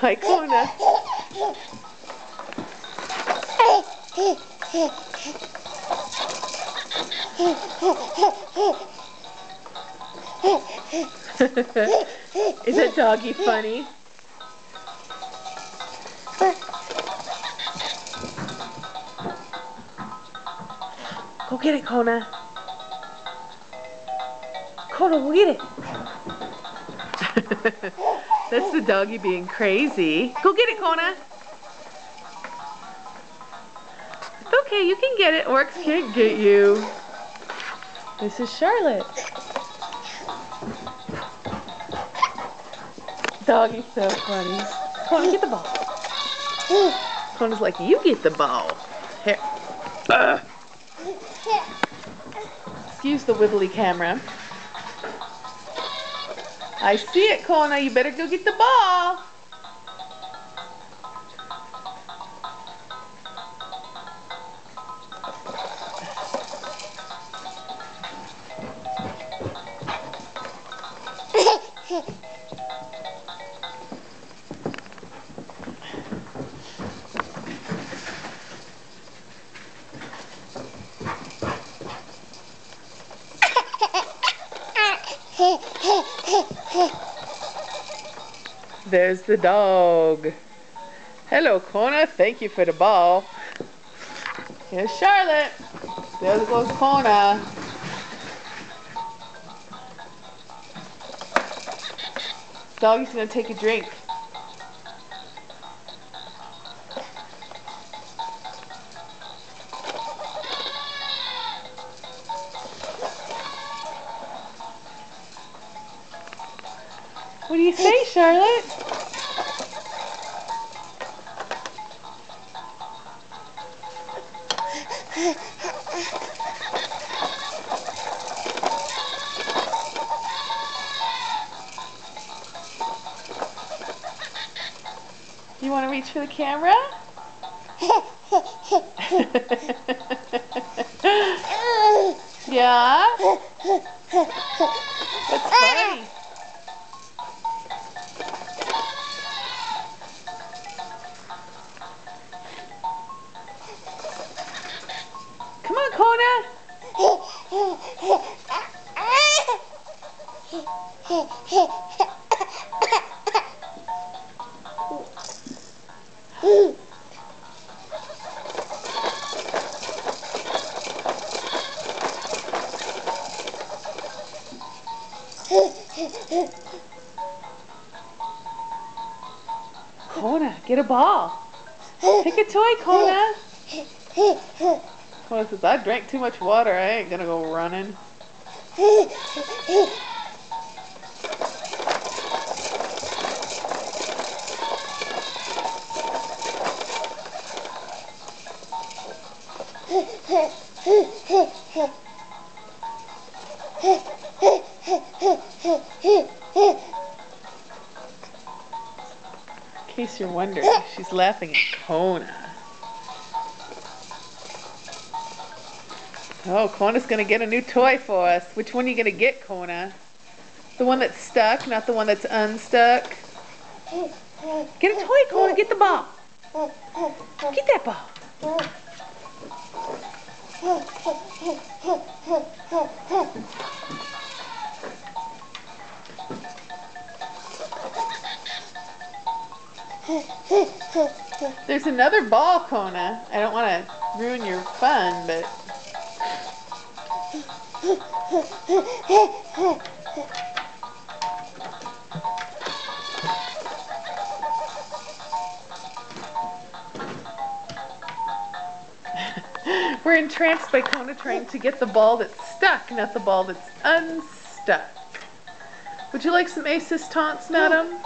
Hi, Kona. Is that doggy funny? Go get it, Kona. Kona, go get it. That's the doggy being crazy. Go get it, Kona. It's okay, you can get it. Orcs can't get you. This is Charlotte. Doggy's so funny. Kona, get the ball. Kona's like, you get the ball. Here. Excuse the wibbly camera. I see it, Kona. You better go get the ball. There's the dog. Hello, Kona. Thank you for the ball. Here's Charlotte. There goes Kona. Doggy's gonna take a drink. What do you say, Charlotte? You want to reach for the camera? Yeah? What's funny? Come on, Kona. Kona, get a ball. Pick a toy, Kona. Kona says, I drank too much water. I ain't gonna go running. In case you're wondering, she's laughing at Kona. Oh, Kona's gonna get a new toy for us. Which one are you gonna get, Kona? The one that's stuck, not the one that's unstuck? Get a toy, Kona. Get the ball. Get that ball. There's another ball, Kona. I don't want to ruin your fun, but... We're entranced by Kona trying to get the ball that's stuck, not the ball that's unstuck. Would you like some assist taunts, madam?